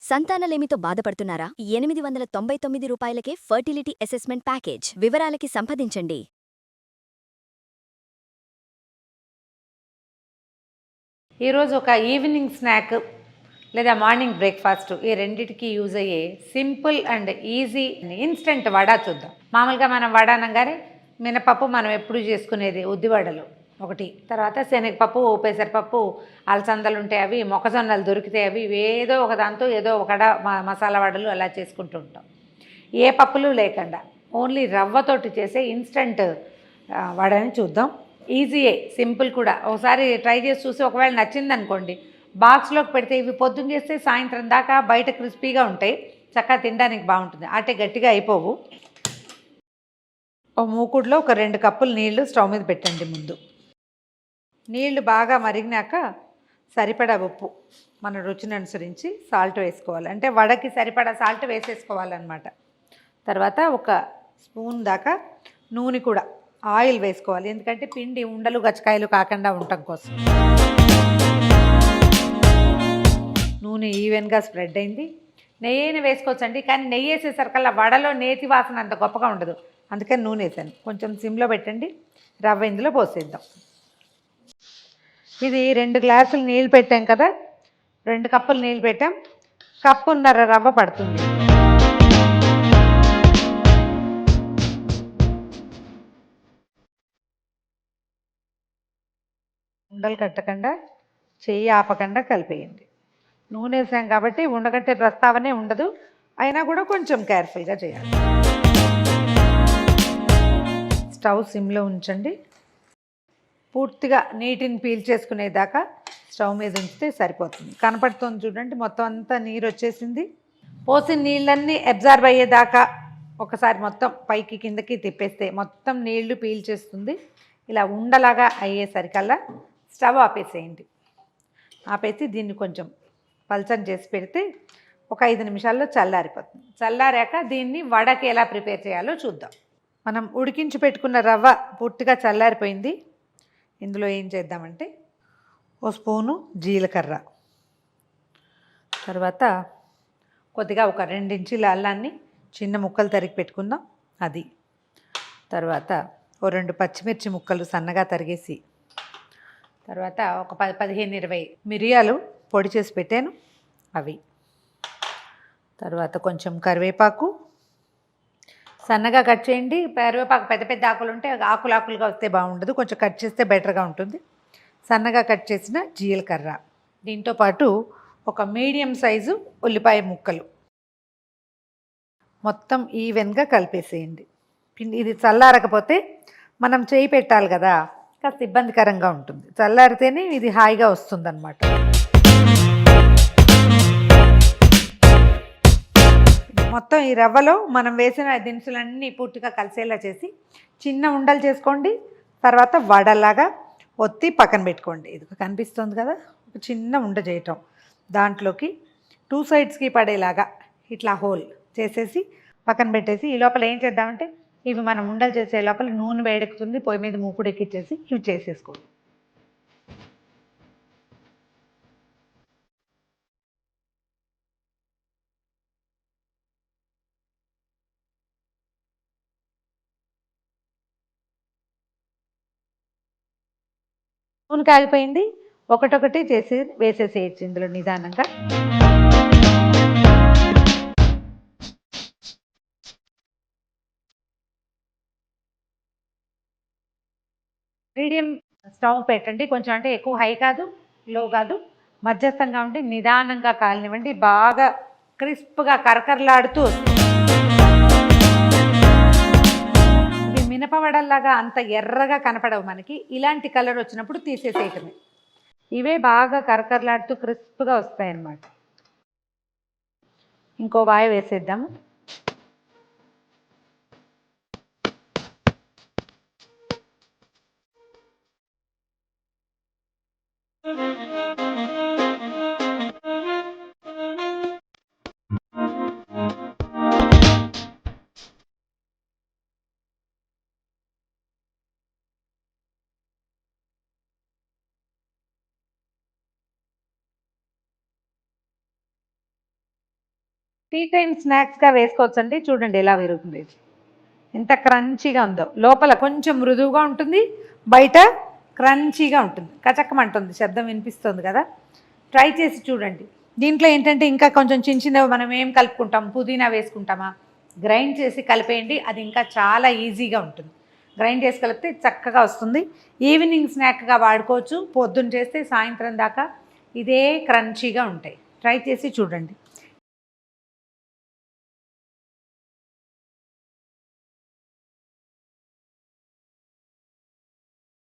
సంతానలేమితో బాధపడుతున్నారా? 899 రూపాయలకే fertility assessment package. వివరాలకి సంప్రదించండి. ఈరోజు ఒక ఈవినింగ్ స్నాక్ లేదా మార్నింగ్ బ్రేక్ఫాస్ట్ ఈ రెండిటికి యూజ్ అయ్యే simple and easy instant vada చూద్దాం. మామూలుగా మనం వడ అనగానే మినపప్పు మనం ఎప్పుడు చేసుకునేది ఉద్దివడలు ఒకటి, తర్వాత శనగపప్పు, పెసరపప్పు, అలసందలు ఉంటాయి, అవి మొక్కజొన్నలు దొరికితే అవి ఏదో ఒక దాంతో ఏదో ఒక మసాలా వడలు అలా చేసుకుంటూ ఉంటాం. ఏ పప్పులు లేకుండా ఓన్లీ రవ్వతోటి చేసే ఇన్స్టెంట్ వడని చూద్దాం. ఈజీయే, సింపుల్ కూడా. ఒకసారి ట్రై చేసి చూసి ఒకవేళ నచ్చిందనుకోండి బాక్స్లోకి పెడితే ఇవి పొద్దున్న చేస్తే సాయంత్రం దాకా బయట క్రిస్పీగా ఉంటాయి, చక్కగా తినడానికి బాగుంటుంది. అంటే గట్టిగా అయిపోవు. ఒక మూకుడులో ఒక 2 కప్పులు నీళ్లు స్టవ్ మీద పెట్టండి. ముందు నీళ్లు బాగా మరిగినాక సరిపడా ఉప్పు మన రుచిని అనుసరించి సాల్ట్ వేసుకోవాలి. అంటే వడకి సరిపడా సాల్ట్ వేసేసుకోవాలన్నమాట. తర్వాత ఒక స్పూన్ దాకా నూనె కూడా ఆయిల్ వేసుకోవాలి, ఎందుకంటే పిండి ఉండలు గచ్చకాయలు కాకుండా ఉండటం కోసం. నూనె ఈవెన్గా స్ప్రెడ్ అయింది. నెయ్యిని వేసుకోవచ్చండి, కానీ నెయ్యి వేసేసరికల్లా వడలో నేతి వాసన అంత గొప్పగా ఉండదు, అందుకని నూనె వేసాను. కొంచెం సిమ్లో పెట్టండి. రవ్వ ఇందులో పోసేద్దాం. ఇది 2 గ్లాసులు నీళ్ళు పెట్టాం కదా, 2 కప్పులు నీళ్ళు పెట్టాం, కప్పున్నర రవ్వ పడుతుంది. ఉండలు కట్టకుండా చెయ్యి ఆపకుండా కలిపేయండి. నూనె వేసాం కాబట్టి ఉండగట్టే ప్రస్తావనే ఉండదు, అయినా కూడా కొంచెం కేర్ఫుల్గా చేయాలి. స్టవ్ సిమ్లో ఉంచండి. పూర్తిగా నీటిని పీల్చేసుకునేదాకా స్టవ్ మీద ఉంచితే సరిపోతుంది. కనపడుతుంది చూడండి, మొత్తం అంతా నీరు వచ్చేసింది. పోసిన నీళ్ళన్నీ అబ్జార్బ్ అయ్యేదాకా ఒకసారి మొత్తం పైకి కిందకి తిప్పేస్తే మొత్తం నీళ్లు పీల్చేస్తుంది. ఇలా ఉండలాగా అయ్యేసరికల్లా స్టవ్ ఆపేసేయండి. ఆపేసి దీన్ని కొంచెం పల్చని చేసి పెడితే ఒక 5 నిమిషాల్లో చల్లారిపోతుంది. చల్లారాక దీన్ని వడకి ఎలా ప్రిపేర్ చేయాలో చూద్దాం. మనం ఉడికించి పెట్టుకున్న రవ్వ పూర్తిగా చల్లారిపోయింది. ఇందులో ఏం చేద్దామంటే ఓ స్పూను జీలకర్ర, తర్వాత కొద్దిగా ఒక 2 ఇంచీల అల్లాన్ని చిన్న ముక్కలు తరిగి పెట్టుకుందాం అది, తర్వాత ఓ 2 పచ్చిమిర్చి ముక్కలు సన్నగా తరిగేసి, తర్వాత ఒక 15-20 మిరియాలు పొడి చేసి పెట్టాను అవి, తర్వాత కొంచెం కరివేపాకు సన్నగా కట్ చేయండి. కరివేపాకు పెద్ద పెద్ద ఆకులు ఉంటే ఆకులుగా వస్తే బాగుండదు, కొంచెం కట్ చేస్తే బెటర్గా ఉంటుంది. సన్నగా కట్ చేసిన జీలకర్ర, దీంతోపాటు ఒక మీడియం సైజు ఉల్లిపాయ ముక్కలు మొత్తం ఈవెన్గా కలిపేసేయండి. ఇది చల్లారకపోతే మనం చేయి పెట్టాలి కదా, కాస్త ఇబ్బందికరంగా ఉంటుంది. చల్లారితేనే ఇది హాయిగా వస్తుందన్నమాట. మొత్తం ఈ రవ్వలో మనం వేసిన దినుసులన్నీ పూర్తిగా కలిసేలా చేసి చిన్న ఉండలు చేసుకోండి. తర్వాత వడలాగా ఒత్తి పక్కన పెట్టుకోండి. ఇది కనిపిస్తుంది కదా, ఒక చిన్న ఉండ చేయటం, దాంట్లోకి 2 సైడ్స్కి పడేలాగా ఇట్లా హోల్ చేసేసి పక్కన పెట్టేసి, ఈ లోపల ఏం చేద్దామంటే ఇవి మనం ఉండలు చేసే లోపల నూనె వేడెక్కుతుంది, పొయ్యి మీద మూకుడు ఎక్కిచ్చేసి ఇవి చేసేసుకోండి. నూనె కాగిపోయింది, ఒకటొకటి చేసి వేసేసేయచ్చు ఇందులో నిదానంగా. మీడియం స్టవ్ పెట్టండి, కొంచెం అంటే ఎక్కువ హై కాదు లో కాదు, మధ్యస్థంగా ఉండి నిదానంగా కాలనివ్వండి. బాగా క్రిస్ప్గా కరకరలాడుతూ వస్తుంది. ఇవి మినపవడల్లాగా అంత ఎర్రగా కనపడవు మనకి, ఇలాంటి కలర్ వచ్చినప్పుడు తీసేసేయటమే. ఇవే బాగా కరకరలాడుతూ క్రిస్ప్గా వస్తాయి అన్నమాట. ఇంకో వాయ వేసేద్దాము. టీ టైం స్నాక్స్గా వేసుకోవచ్చండి. చూడండి ఎలా విరుగుతుంది ఇది. ఎంత క్రంచీగా ఉందో. లోపల కొంచెం మృదువుగా ఉంటుంది, బయట క్రంచీగా ఉంటుంది. కచక్కమంటుంది, శబ్దం వినిపిస్తుంది కదా. ట్రై చేసి చూడండి. దీంట్లో ఏంటంటే ఇంకా కొంచెం చిన్న చిన్నవి మనం ఏం కలుపుకుంటాం, పుదీనా వేసుకుంటామా, గ్రైండ్ చేసి కలిపేయండి. అది ఇంకా చాలా ఈజీగా ఉంటుంది. గ్రైండ్ చేసి కలిపితే చక్కగా వస్తుంది. ఈవినింగ్ స్నాక్గా వాడుకోవచ్చు. పొద్దున్న చేస్తే సాయంత్రం దాకా ఇదే క్రంచీగా ఉంటాయి. ట్రై చేసి చూడండి.